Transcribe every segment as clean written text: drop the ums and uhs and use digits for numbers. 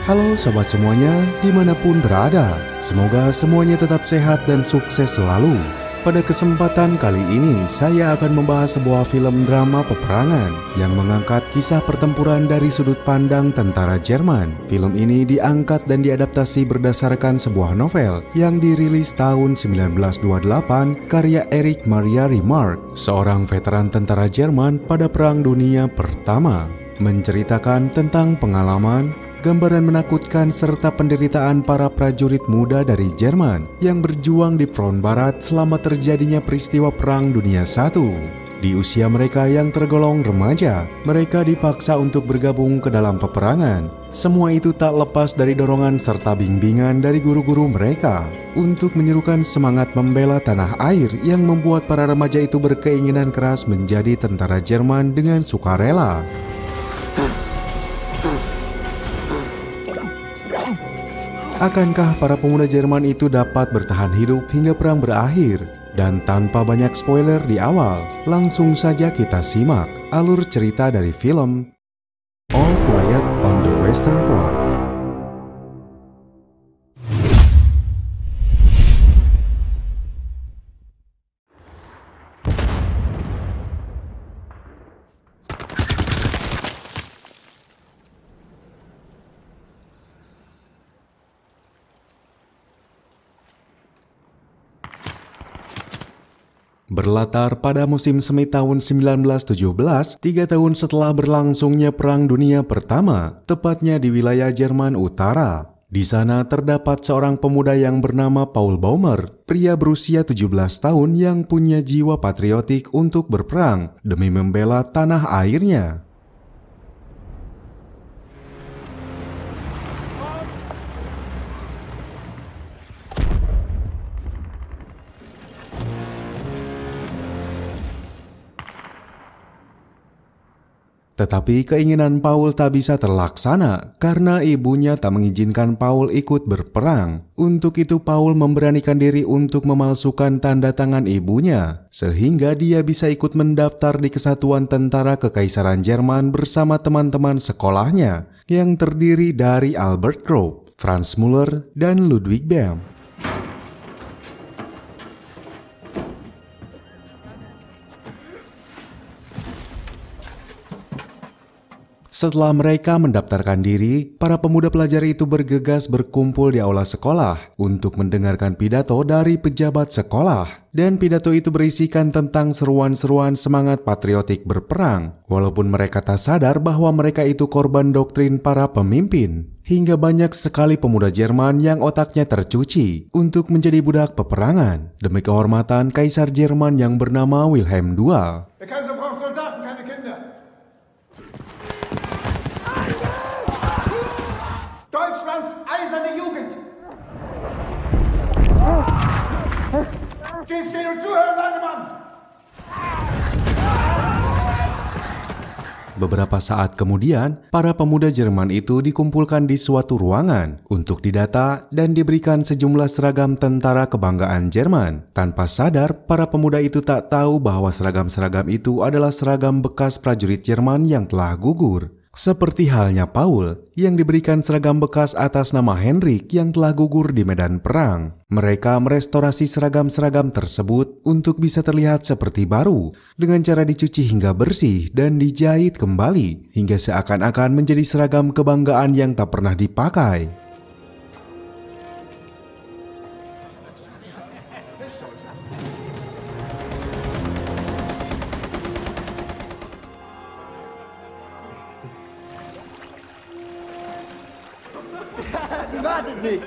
Halo sobat semuanya, dimanapun berada, semoga semuanya tetap sehat dan sukses selalu. Pada kesempatan kali ini, saya akan membahas sebuah film drama peperangan yang mengangkat kisah pertempuran dari sudut pandang tentara Jerman. Film ini diangkat dan diadaptasi berdasarkan sebuah novel yang dirilis tahun 1928 karya Erich Maria Remarque, seorang veteran tentara Jerman pada Perang Dunia Pertama. Menceritakan tentang pengalaman, gambaran menakutkan serta penderitaan para prajurit muda dari Jerman yang berjuang di front barat selama terjadinya peristiwa Perang Dunia I. Di usia mereka yang tergolong remaja, mereka dipaksa untuk bergabung ke dalam peperangan. Semua itu tak lepas dari dorongan serta bimbingan dari guru-guru mereka untuk menyerukan semangat membela tanah air yang membuat para remaja itu berkeinginan keras menjadi tentara Jerman dengan sukarela. Akankah para pemuda Jerman itu dapat bertahan hidup hingga perang berakhir? Dan tanpa banyak spoiler di awal, langsung saja kita simak alur cerita dari film All Quiet on the Western Front. Berlatar pada musim semi tahun 1917, 3 tahun setelah berlangsungnya Perang Dunia Pertama, tepatnya di wilayah Jerman Utara. Di sana terdapat seorang pemuda yang bernama Paul Baumer, pria berusia 17 tahun yang punya jiwa patriotik untuk berperang demi membela tanah airnya. Tetapi keinginan Paul tak bisa terlaksana karena ibunya tak mengizinkan Paul ikut berperang. Untuk itu Paul memberanikan diri untuk memalsukan tanda tangan ibunya, sehingga dia bisa ikut mendaftar di Kesatuan Tentara Kekaisaran Jerman bersama teman-teman sekolahnya yang terdiri dari Albert Krupp, Franz Müller, dan Ludwig Behm. Setelah mereka mendaftarkan diri, para pemuda pelajar itu bergegas berkumpul di aula sekolah untuk mendengarkan pidato dari pejabat sekolah. Dan pidato itu berisikan tentang seruan-seruan semangat patriotik berperang, walaupun mereka tak sadar bahwa mereka itu korban doktrin para pemimpin. Hingga banyak sekali pemuda Jerman yang otaknya tercuci untuk menjadi budak peperangan demi kehormatan Kaisar Jerman yang bernama Wilhelm II. Deutschlands eiserne Jugend! Geh stehen und zuhören, Landemann! Beberapa saat kemudian, para pemuda Jerman itu dikumpulkan di suatu ruangan untuk didata dan diberikan sejumlah seragam tentara kebanggaan Jerman. Tanpa sadar, para pemuda itu tak tahu bahwa seragam-seragam itu adalah seragam bekas prajurit Jerman yang telah gugur. Seperti halnya Paul yang diberikan seragam bekas atas nama Henrik yang telah gugur di medan perang. Mereka merestorasi seragam-seragam tersebut untuk bisa terlihat seperti baru dengan cara dicuci hingga bersih dan dijahit kembali hingga seakan-akan menjadi seragam kebanggaan yang tak pernah dipakai. Wartet nicht!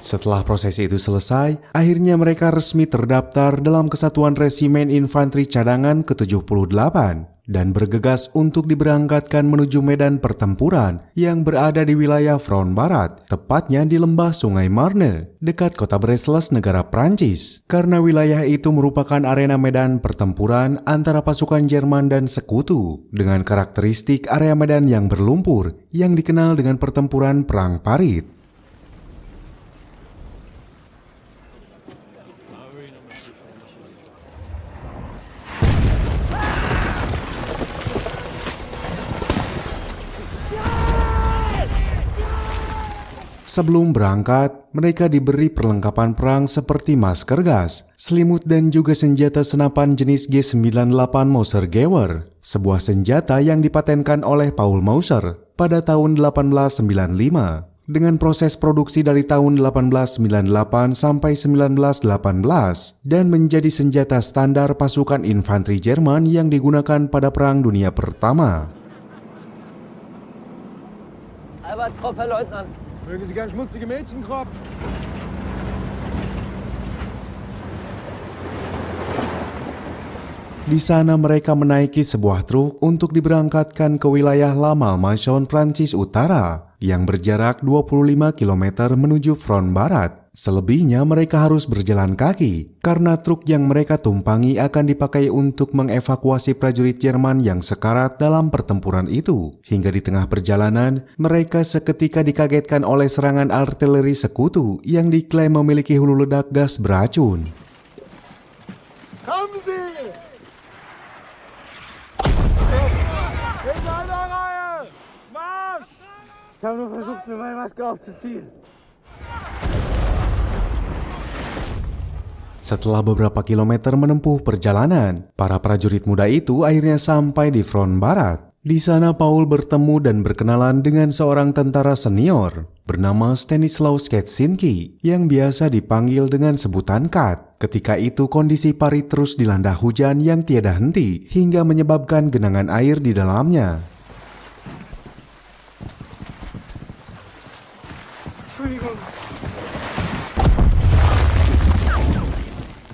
Setelah proses itu selesai, akhirnya mereka resmi terdaftar dalam Kesatuan Resimen Infanteri Cadangan ke-78 dan bergegas untuk diberangkatkan menuju medan pertempuran yang berada di wilayah front barat, tepatnya di lembah Sungai Marne, dekat kota Bresles, negara Prancis. Karena wilayah itu merupakan arena medan pertempuran antara pasukan Jerman dan sekutu, dengan karakteristik area medan yang berlumpur yang dikenal dengan pertempuran Perang Parit. Sebelum berangkat, mereka diberi perlengkapan perang seperti masker gas, selimut dan juga senjata senapan jenis G98 Moser-Gewehr, sebuah senjata yang dipatenkan oleh Paul Mauser pada tahun 1895. Dengan proses produksi dari tahun 1898 sampai 1918 dan menjadi senjata standar pasukan infanteri Jerman yang digunakan pada Perang Dunia Pertama. Albert Kropp, Herr Leutnant. Mögen Sie gern schmutzige Mädchen, Kropp? Di sana mereka menaiki sebuah truk untuk diberangkatkan ke wilayah La Malmaison, Prancis Utara, yang berjarak 25 km menuju front barat. Selebihnya mereka harus berjalan kaki, karena truk yang mereka tumpangi akan dipakai untuk mengevakuasi prajurit Jerman yang sekarat dalam pertempuran itu. Hingga di tengah perjalanan, mereka seketika dikagetkan oleh serangan artileri sekutu yang diklaim memiliki hulu ledak gas beracun. Kommen Sie! In einer Reihe! Marsch! Ich habe nur versucht, mir meine Maske aufzuziehen. Setelah beberapa kilometer menempuh perjalanan, para prajurit muda itu akhirnya sampai di front barat. Di sana Paul bertemu dan berkenalan dengan seorang tentara senior bernama Stanislaus Kaczynski yang biasa dipanggil dengan sebutan Kat. Ketika itu kondisi Parit terus dilanda hujan yang tiada henti hingga menyebabkan genangan air di dalamnya.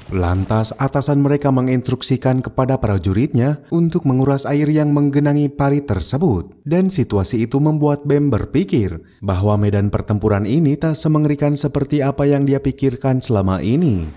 Lantas atasan mereka menginstruksikan kepada prajuritnya untuk menguras air yang menggenangi parit tersebut. Dan situasi itu membuat Bem berpikir bahwa medan pertempuran ini tak semengerikan seperti apa yang dia pikirkan selama ini.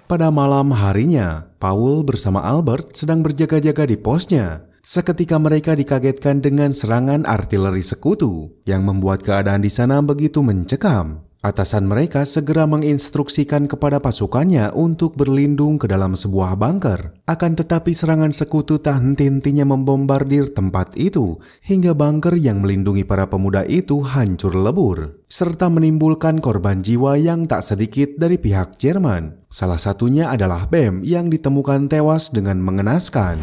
Pada malam harinya, Paul bersama Albert sedang berjaga-jaga di posnya. Seketika mereka dikagetkan dengan serangan artileri sekutu yang membuat keadaan di sana begitu mencekam. Atasan mereka segera menginstruksikan kepada pasukannya untuk berlindung ke dalam sebuah bunker. Akan tetapi serangan sekutu tak henti-hentinya membombardir tempat itu hingga bunker yang melindungi para pemuda itu hancur lebur, serta menimbulkan korban jiwa yang tak sedikit dari pihak Jerman. Salah satunya adalah Bem yang ditemukan tewas dengan mengenaskan.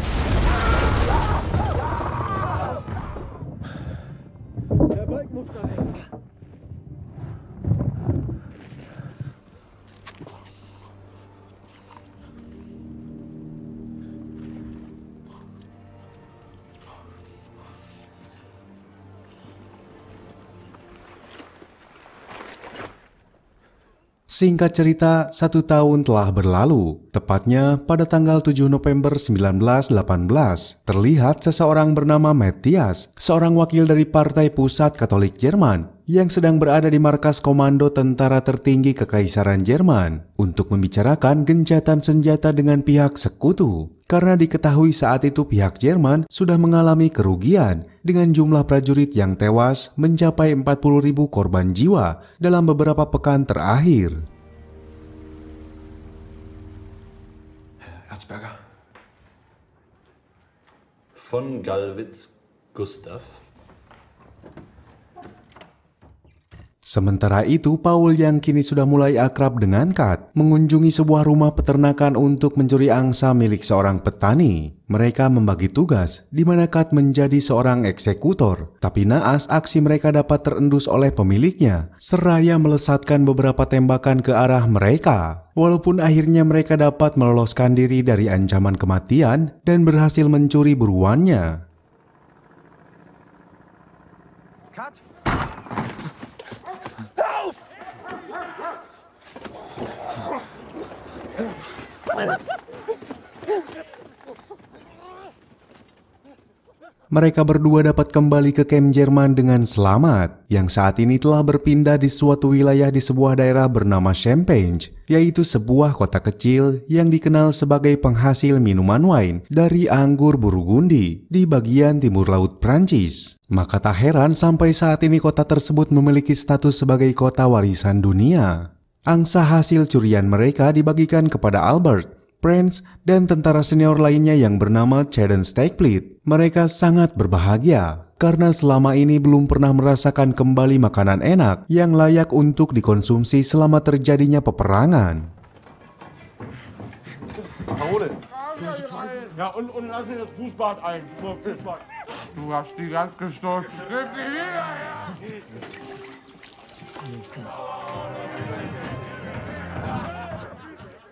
Singkat cerita, 1 tahun telah berlalu. Tepatnya pada tanggal 7 November 1918, terlihat seseorang bernama Matthias, seorang wakil dari Partai Pusat Katolik Jerman, yang sedang berada di markas komando tentara tertinggi Kekaisaran Jerman untuk membicarakan gencatan senjata dengan pihak sekutu. Karena diketahui saat itu pihak Jerman sudah mengalami kerugian dengan jumlah prajurit yang tewas mencapai 40.000 korban jiwa dalam beberapa pekan terakhir. Erzberger. Von Gallwitz Gustav. Sementara itu, Paul yang kini sudah mulai akrab dengan Kat mengunjungi sebuah rumah peternakan untuk mencuri angsa milik seorang petani. Mereka membagi tugas, di mana Kat menjadi seorang eksekutor. Tapi naas aksi mereka dapat terendus oleh pemiliknya, seraya melesatkan beberapa tembakan ke arah mereka. Walaupun akhirnya mereka dapat meloloskan diri dari ancaman kematian dan berhasil mencuri buruannya. Kat! Mereka berdua dapat kembali ke kamp Jerman dengan selamat, yang saat ini telah berpindah di suatu wilayah di sebuah daerah bernama Champagne, yaitu sebuah kota kecil yang dikenal sebagai penghasil minuman wine dari anggur Burgundi di bagian timur laut Prancis. Maka tak heran sampai saat ini kota tersebut memiliki status sebagai kota warisan dunia. Angsa hasil curian mereka dibagikan kepada Albert, Prince, dan tentara senior lainnya yang bernama Chaden Stakeplit. Mereka sangat berbahagia karena selama ini belum pernah merasakan kembali makanan enak yang layak untuk dikonsumsi selama terjadinya peperangan. Ja, und lass mir das Fußbad ein. So, Fußbad. Du hast die ganz gestohlen.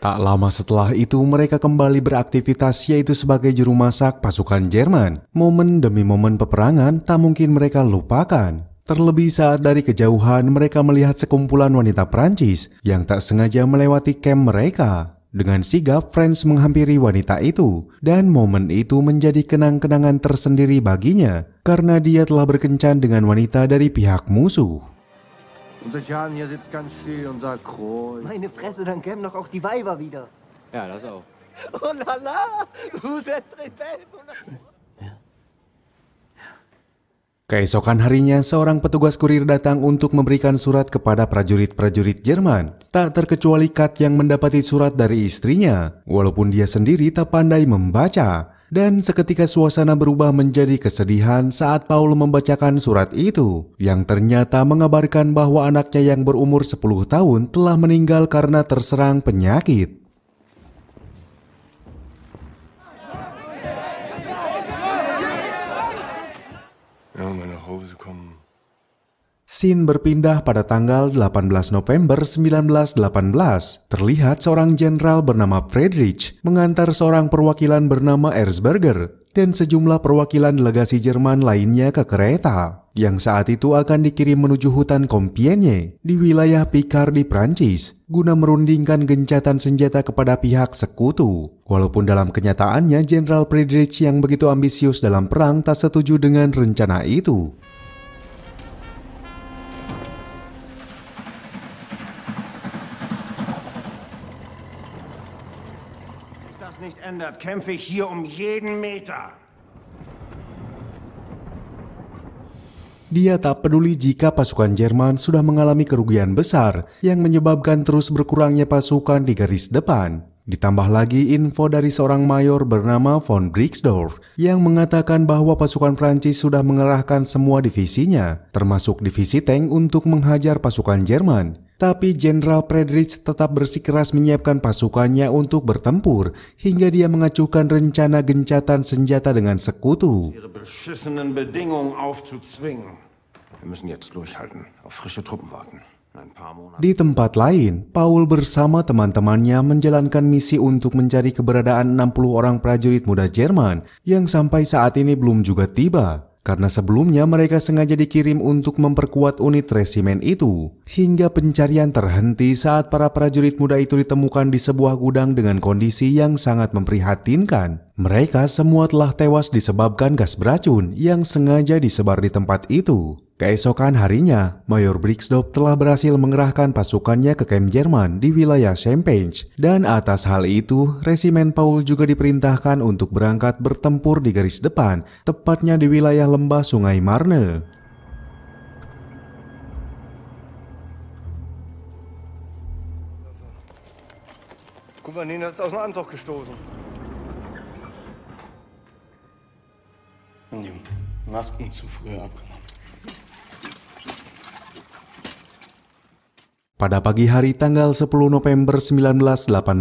Tak lama setelah itu mereka kembali beraktivitas yaitu sebagai juru masak pasukan Jerman. Momen demi momen peperangan tak mungkin mereka lupakan. Terlebih saat dari kejauhan mereka melihat sekumpulan wanita Prancis yang tak sengaja melewati kamp mereka. Dengan sigap Franz menghampiri wanita itu dan momen itu menjadi kenang-kenangan tersendiri baginya karena dia telah berkencan dengan wanita dari pihak musuh. Unser Jan hier sitzt ganz still und sagt Kroll. Meine Fresse, dann kämen doch auch die Weiber wieder. Ja, das auch. Oh la la, vous êtes très belle. Keesokan harinya, seorang petugas kurir datang untuk memberikan surat kepada prajurit-prajurit Jerman. Tak terkecuali Kat yang mendapati surat dari istrinya, walaupun dia sendiri tak pandai membaca. Dan seketika suasana berubah menjadi kesedihan saat Paul membacakan surat itu, yang ternyata mengabarkan bahwa anaknya yang berumur 10 tahun telah meninggal karena terserang penyakit. Ja, mal nach Hause kommen. Scene berpindah pada tanggal 18 November 1918. Terlihat seorang jenderal bernama Friedrich mengantar seorang perwakilan bernama Erzberger dan sejumlah perwakilan delegasi Jerman lainnya ke kereta yang saat itu akan dikirim menuju hutan Compiègne di wilayah Picard di Prancis guna merundingkan gencatan senjata kepada pihak sekutu. Walaupun dalam kenyataannya Jenderal Friedrich yang begitu ambisius dalam perang tak setuju dengan rencana itu. Das nicht ändert, kämpfe ich hier um jeden Meter. Dia tak peduli jika pasukan Jerman sudah mengalami kerugian besar yang menyebabkan terus berkurangnya pasukan di garis depan. Ditambah lagi info dari seorang mayor bernama von Brixdorf yang mengatakan bahwa pasukan Prancis sudah mengerahkan semua divisinya, termasuk divisi tank untuk menghajar pasukan Jerman. Tapi Jenderal Friedrich tetap bersikeras menyiapkan pasukannya untuk bertempur hingga dia mengacuhkan rencana gencatan senjata dengan sekutu. Ihre beschissenen Bedingungen aufzuzwingen. Wir müssen jetzt durchhalten, auf frische Truppen warten. Ein paar Monate. Di tempat lain, Paul bersama teman-temannya menjalankan misi untuk mencari keberadaan 60 orang prajurit muda Jerman yang sampai saat ini belum juga tiba. Karena sebelumnya mereka sengaja dikirim untuk memperkuat unit resimen itu. Hingga pencarian terhenti saat para prajurit muda itu ditemukan di sebuah gudang dengan kondisi yang sangat memprihatinkan. Mereka semua telah tewas disebabkan gas beracun yang sengaja disebar di tempat itu. Keesokan harinya, Mayor Brixdorf telah berhasil mengerahkan pasukannya ke kamp Jerman di wilayah Champagne. Dan atas hal itu, resimen Paul juga diperintahkan untuk berangkat bertempur di garis depan, tepatnya di wilayah lembah Sungai Marne. Gouverneur ist aus dem Anzug gestoßen. Und die Masken zu früh abgenommen. Pada pagi hari tanggal 10 November 1918,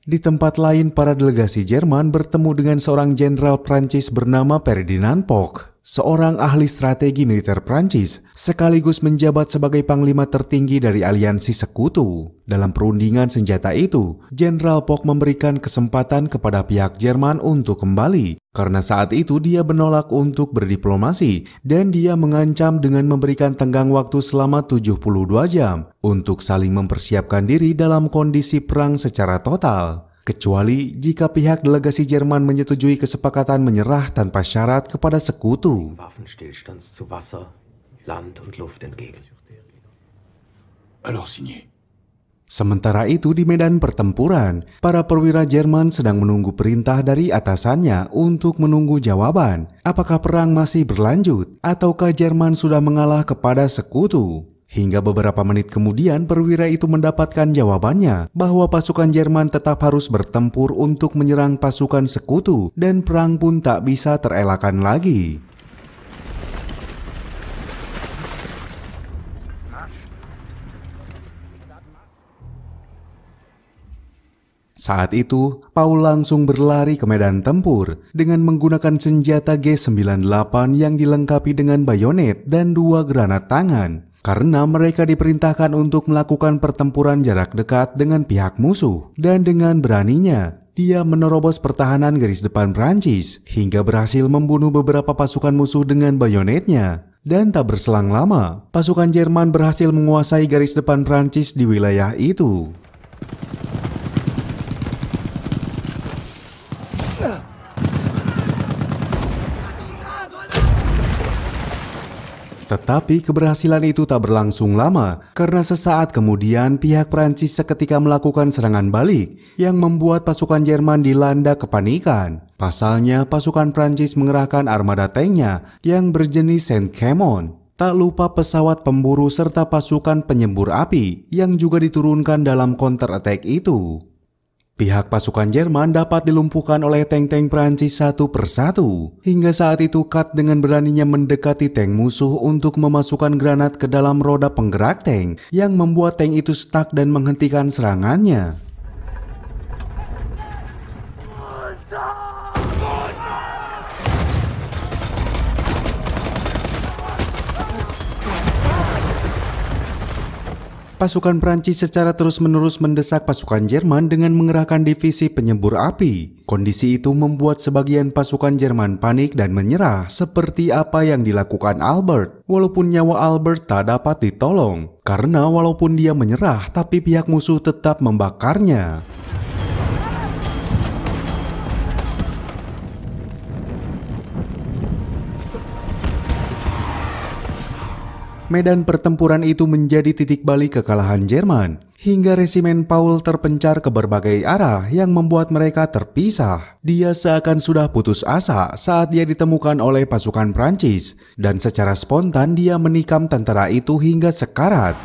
di tempat lain para delegasi Jerman bertemu dengan seorang jenderal Prancis bernama Ferdinand Foch, seorang ahli strategi militer Prancis, sekaligus menjabat sebagai panglima tertinggi dari aliansi sekutu. Dalam perundingan senjata itu, Jenderal Foch memberikan kesempatan kepada pihak Jerman untuk kembali, karena saat itu dia menolak untuk berdiplomasi dan dia mengancam dengan memberikan tenggang waktu selama 72 jam untuk saling mempersiapkan diri dalam kondisi perang secara total. Kecuali jika pihak delegasi Jerman menyetujui kesepakatan menyerah tanpa syarat kepada sekutu. Waffenstillstands zu Wasser, Land und Luft entgegen. Alors signé. Sementara itu di medan pertempuran, para perwira Jerman sedang menunggu perintah dari atasannya untuk menunggu jawaban. Apakah perang masih berlanjut ataukah Jerman sudah mengalah kepada sekutu? Hingga beberapa menit kemudian perwira itu mendapatkan jawabannya bahwa pasukan Jerman tetap harus bertempur untuk menyerang pasukan sekutu dan perang pun tak bisa terelakkan lagi. Saat itu, Paul langsung berlari ke medan tempur dengan menggunakan senjata G98 yang dilengkapi dengan bayonet dan 2 granat tangan. Karena mereka diperintahkan untuk melakukan pertempuran jarak dekat dengan pihak musuh. Dan dengan beraninya, dia menerobos pertahanan garis depan Prancis hingga berhasil membunuh beberapa pasukan musuh dengan bayonetnya. Dan tak berselang lama, pasukan Jerman berhasil menguasai garis depan Prancis di wilayah itu. Tetapi keberhasilan itu tak berlangsung lama karena sesaat kemudian pihak Prancis seketika melakukan serangan balik yang membuat pasukan Jerman dilanda kepanikan. Pasalnya pasukan Prancis mengerahkan armada tanknya yang berjenis Saint-Camon. Tak lupa pesawat pemburu serta pasukan penyembur api yang juga diturunkan dalam counter attack itu. Pihak pasukan Jerman dapat dilumpuhkan oleh tank-tank Prancis satu persatu. Hingga saat itu Kat dengan beraninya mendekati tank musuh untuk memasukkan granat ke dalam roda penggerak tank yang membuat tank itu stuck dan menghentikan serangannya. Pasukan Prancis secara terus-menerus mendesak pasukan Jerman dengan mengerahkan divisi penyembur api. Kondisi itu membuat sebagian pasukan Jerman panik dan menyerah seperti apa yang dilakukan Albert. Walaupun nyawa Albert tak dapat ditolong, karena walaupun dia menyerah tapi pihak musuh tetap membakarnya. Medan pertempuran itu menjadi titik balik kekalahan Jerman, hingga resimen Paul terpencar ke berbagai arah yang membuat mereka terpisah. Dia seakan sudah putus asa saat dia ditemukan oleh pasukan Prancis, dan secara spontan dia menikam tentara itu hingga sekarat.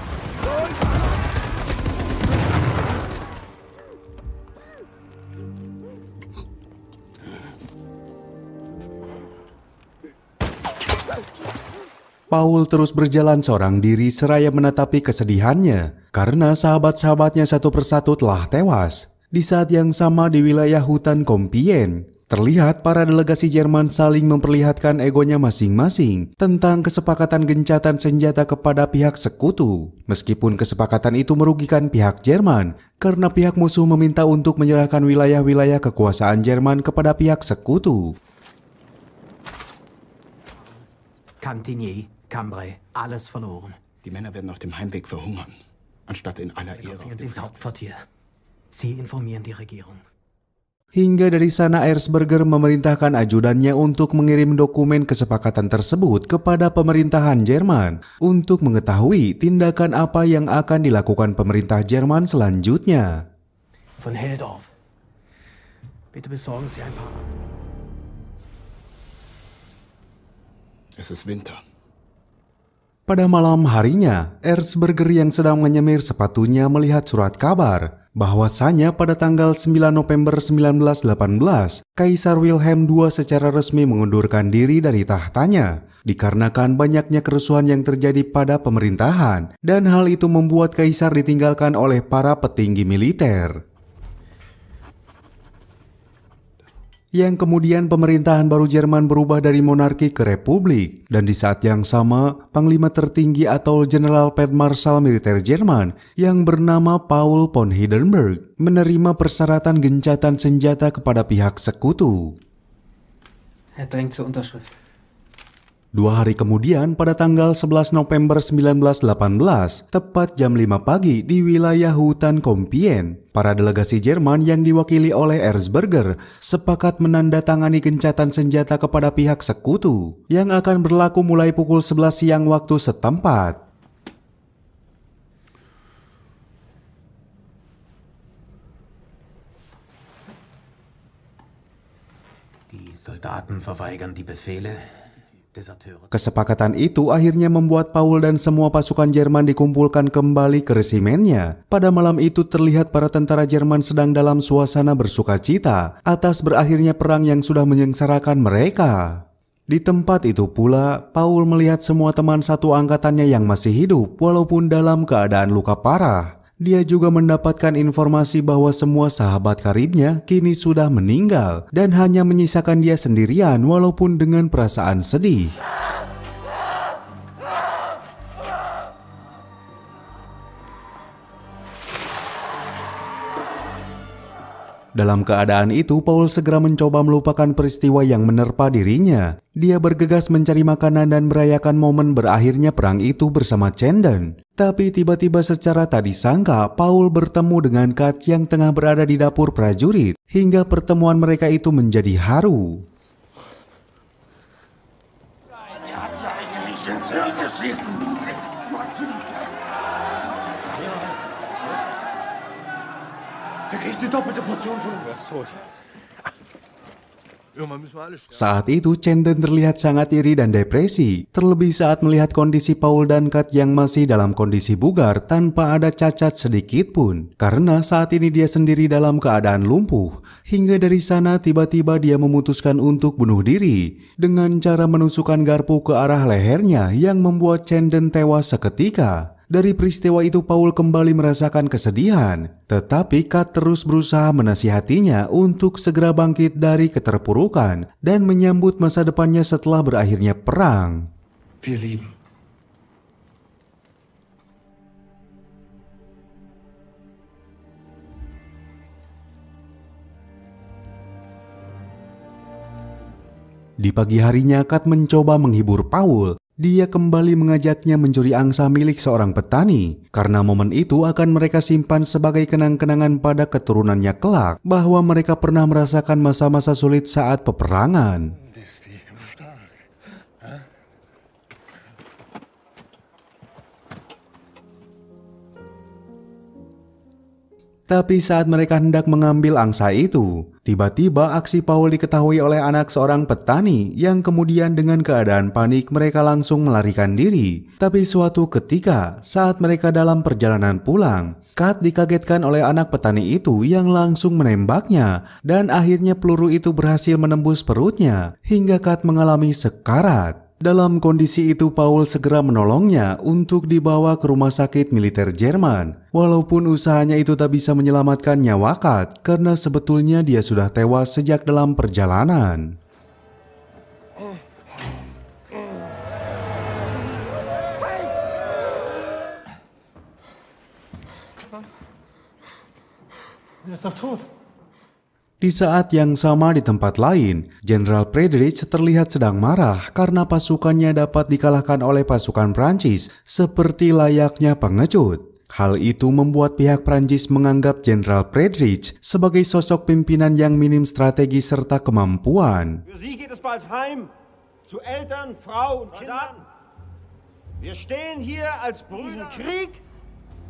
Paul terus berjalan seorang diri seraya menatapi kesedihannya karena sahabat-sahabatnya satu persatu telah tewas. Di saat yang sama di wilayah hutan Compiègne, terlihat para delegasi Jerman saling memperlihatkan egonya masing-masing tentang kesepakatan gencatan senjata kepada pihak sekutu. Meskipun kesepakatan itu merugikan pihak Jerman karena pihak musuh meminta untuk menyerahkan wilayah-wilayah kekuasaan Jerman kepada pihak sekutu. Cantigny, Cambrai, alles verloren. Die Männer werden auf dem Heimweg verhungern, anstatt in aller Ehre. Gehen Sie ins Hauptquartier. Sie informieren die Regierung. Hingga dari sana Erzberger memerintahkan ajudannya untuk mengirim dokumen kesepakatan tersebut kepada pemerintahan Jerman untuk mengetahui tindakan apa yang akan dilakukan pemerintah Jerman selanjutnya. Von Heldorf. Bitte besorgen Sie ein paar. Es ist Winter. Pada malam harinya, Erzberger yang sedang menyemir sepatunya melihat surat kabar bahwasanya pada tanggal 9 November 1918, Kaisar Wilhelm II secara resmi mengundurkan diri dari tahtanya dikarenakan banyaknya kerusuhan yang terjadi pada pemerintahan, dan hal itu membuat Kaisar ditinggalkan oleh para petinggi militer. Yang kemudian pemerintahan baru Jerman berubah dari monarki ke republik, dan di saat yang sama panglima tertinggi atau General Feldmarschall militer Jerman yang bernama Paul von Hindenburg menerima persyaratan gencatan senjata kepada pihak sekutu. Drängt zur Unterschrift. 2 hari kemudian, pada tanggal 11 November 1918, tepat jam 5 pagi di wilayah hutan Compiègne, para delegasi Jerman yang diwakili oleh Erzberger sepakat menandatangani gencatan senjata kepada pihak sekutu yang akan berlaku mulai pukul 11 siang waktu setempat. Die Soldaten verweigern die Befehle. Kesepakatan itu akhirnya membuat Paul dan semua pasukan Jerman dikumpulkan kembali ke resimennya. Pada malam itu terlihat para tentara Jerman sedang dalam suasana bersukacita atas berakhirnya perang yang sudah menyengsarakan mereka. Di tempat itu pula, Paul melihat semua teman satu angkatannya yang masih hidup walaupun dalam keadaan luka parah. Dia juga mendapatkan informasi bahwa semua sahabat karibnya kini sudah meninggal dan hanya menyisakan dia sendirian walaupun dengan perasaan sedih. Dalam keadaan itu, Paul segera mencoba melupakan peristiwa yang menerpa dirinya. Dia bergegas mencari makanan dan merayakan momen berakhirnya perang itu bersama Cenden. Tapi tiba-tiba secara tak disangka, Paul bertemu dengan Kat yang tengah berada di dapur prajurit, hingga pertemuan mereka itu menjadi haru. Saat itu Cenden terlihat sangat iri dan depresi, terlebih saat melihat kondisi Paul dan Kat yang masih dalam kondisi bugar tanpa ada cacat sedikit pun, karena saat ini dia sendiri dalam keadaan lumpuh. Hingga dari sana tiba-tiba dia memutuskan untuk bunuh diri dengan cara menusukkan garpu ke arah lehernya yang membuat Cenden tewas seketika. Dari peristiwa itu Paul kembali merasakan kesedihan, tetapi Kat terus berusaha menasihatinya untuk segera bangkit dari keterpurukan dan menyambut masa depannya setelah berakhirnya perang. Wir lieben. Di pagi harinya Kat mencoba menghibur Paul. Dia kembali mengajaknya mencuri angsa milik seorang petani, karena momen itu akan mereka simpan sebagai kenang-kenangan pada keturunannya kelak bahwa mereka pernah merasakan masa-masa sulit saat peperangan. Tapi saat mereka hendak mengambil angsa itu, tiba-tiba aksi Paul diketahui oleh anak seorang petani yang kemudian dengan keadaan panik mereka langsung melarikan diri. Tapi suatu ketika saat mereka dalam perjalanan pulang, Kat dikagetkan oleh anak petani itu yang langsung menembaknya dan akhirnya peluru itu berhasil menembus perutnya hingga Kat mengalami sekarat. Dalam kondisi itu Paul segera menolongnya untuk dibawa ke rumah sakit militer Jerman. Walaupun usahanya itu tak bisa menyelamatkan nyawa Kat karena sebetulnya dia sudah tewas sejak dalam perjalanan. Er ist doch tot. Di saat yang sama di tempat lain, Jenderal Friedrich terlihat sedang marah karena pasukannya dapat dikalahkan oleh pasukan Prancis seperti layaknya pengecut. Hal itu membuat pihak Prancis menganggap Jenderal Friedrich sebagai sosok pimpinan yang minim strategi serta kemampuan. Für Sie geht es bald heim, zu Eltern, Frau und Kindern. Wir stehen hier als Brüder. Krieg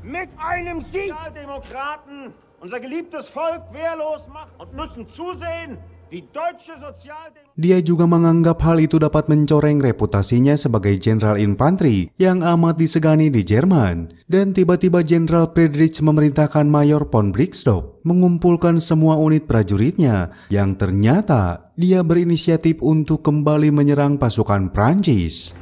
mit einem Sieg. Sozialdemokraten unser geliebtes Volk wehrlos machen und müssen zusehen, wie Dia juga menganggap hal itu dapat mencoreng reputasinya sebagai jenderal infanteri yang amat disegani di Jerman. Dan tiba-tiba Jenderal Friedrich memerintahkan Mayor von Briksdorf mengumpulkan semua unit prajuritnya yang ternyata dia berinisiatif untuk kembali menyerang pasukan Prancis.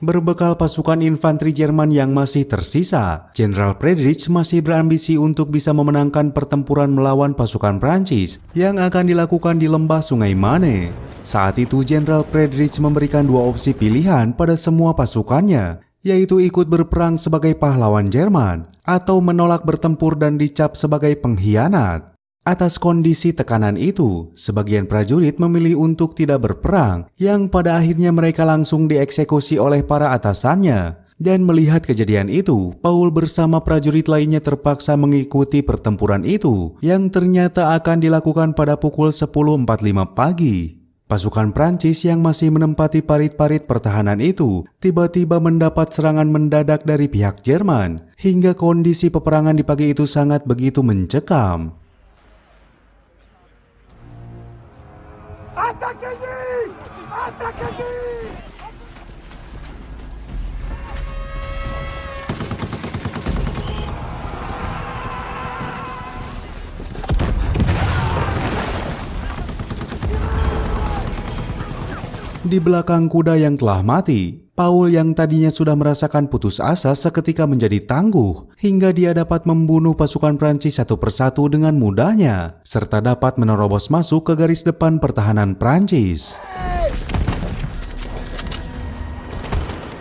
Berbekal pasukan infanteri Jerman yang masih tersisa, Jenderal Friedrich masih berambisi untuk bisa memenangkan pertempuran melawan pasukan Prancis yang akan dilakukan di lembah Sungai Mane. Saat itu Jenderal Friedrich memberikan dua opsi pilihan pada semua pasukannya, yaitu ikut berperang sebagai pahlawan Jerman atau menolak bertempur dan dicap sebagai pengkhianat. Atas kondisi tekanan itu, sebagian prajurit memilih untuk tidak berperang, yang pada akhirnya mereka langsung dieksekusi oleh para atasannya. Dan melihat kejadian itu, Paul bersama prajurit lainnya terpaksa mengikuti pertempuran itu, yang ternyata akan dilakukan pada pukul 10.45 pagi. Pasukan Prancis yang masih menempati parit-parit pertahanan itu tiba-tiba mendapat serangan mendadak dari pihak Jerman, hingga kondisi peperangan di pagi itu sangat begitu mencekam. Attaquez-les! Attaquez-les! Di belakang kuda yang telah mati, Paul yang tadinya sudah merasakan putus asa seketika menjadi tangguh, hingga dia dapat membunuh pasukan Prancis satu persatu dengan mudahnya, serta dapat menerobos masuk ke garis depan pertahanan Prancis.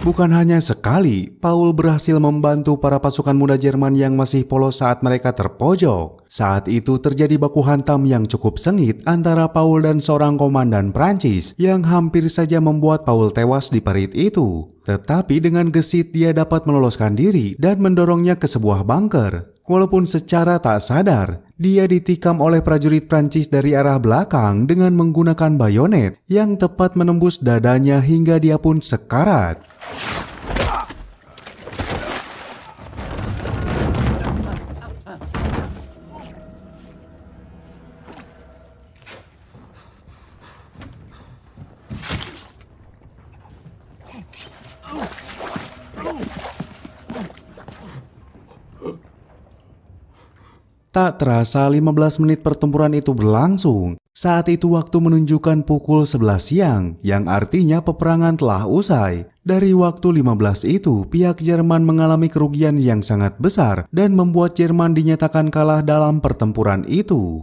Bukan hanya sekali, Paul berhasil membantu para pasukan muda Jerman yang masih polos saat mereka terpojok. Saat itu terjadi baku hantam yang cukup sengit antara Paul dan seorang komandan Prancis yang hampir saja membuat Paul tewas di parit itu. Tetapi dengan gesit dia dapat meloloskan diri dan mendorongnya ke sebuah bunker. Walaupun secara tak sadar, dia ditikam oleh prajurit Prancis dari arah belakang dengan menggunakan bayonet yang tepat menembus dadanya hingga dia pun sekarat. Tak terasa 15 menit pertempuran itu berlangsung. Saat itu waktu menunjukkan pukul 11 siang, yang artinya peperangan telah usai. Dari waktu 15 itu, pihak Jerman mengalami kerugian yang sangat besar dan membuat Jerman dinyatakan kalah dalam pertempuran itu.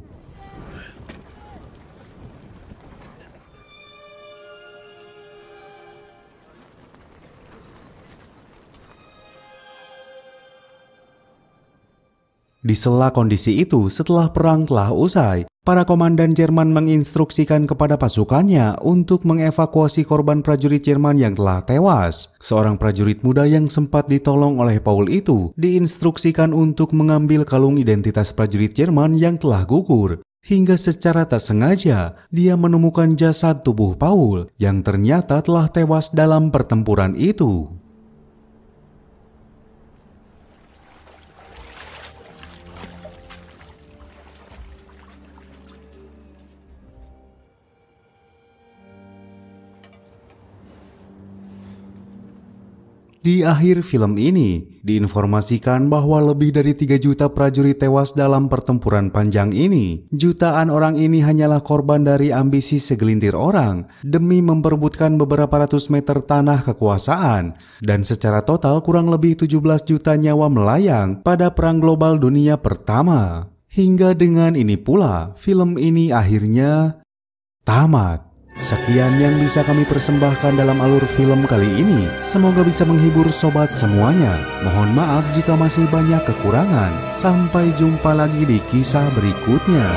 Di sela kondisi itu, setelah perang telah usai, para komandan Jerman menginstruksikan kepada pasukannya untuk mengevakuasi korban prajurit Jerman yang telah tewas. Seorang prajurit muda yang sempat ditolong oleh Paul itu diinstruksikan untuk mengambil kalung identitas prajurit Jerman yang telah gugur. Hingga secara tak sengaja, dia menemukan jasad tubuh Paul yang ternyata telah tewas dalam pertempuran itu. Di akhir film ini, diinformasikan bahwa lebih dari 3 juta prajurit tewas dalam pertempuran panjang ini. Jutaan orang ini hanyalah korban dari ambisi segelintir orang demi memperebutkan beberapa ratus meter tanah kekuasaan. Dan secara total kurang lebih 17 juta nyawa melayang pada Perang Global Dunia Pertama. Hingga dengan ini pula, film ini akhirnya tamat. Sekian yang bisa kami persembahkan dalam alur film kali ini. Semoga bisa menghibur sobat semuanya. Mohon maaf jika masih banyak kekurangan. Sampai jumpa lagi di kisah berikutnya.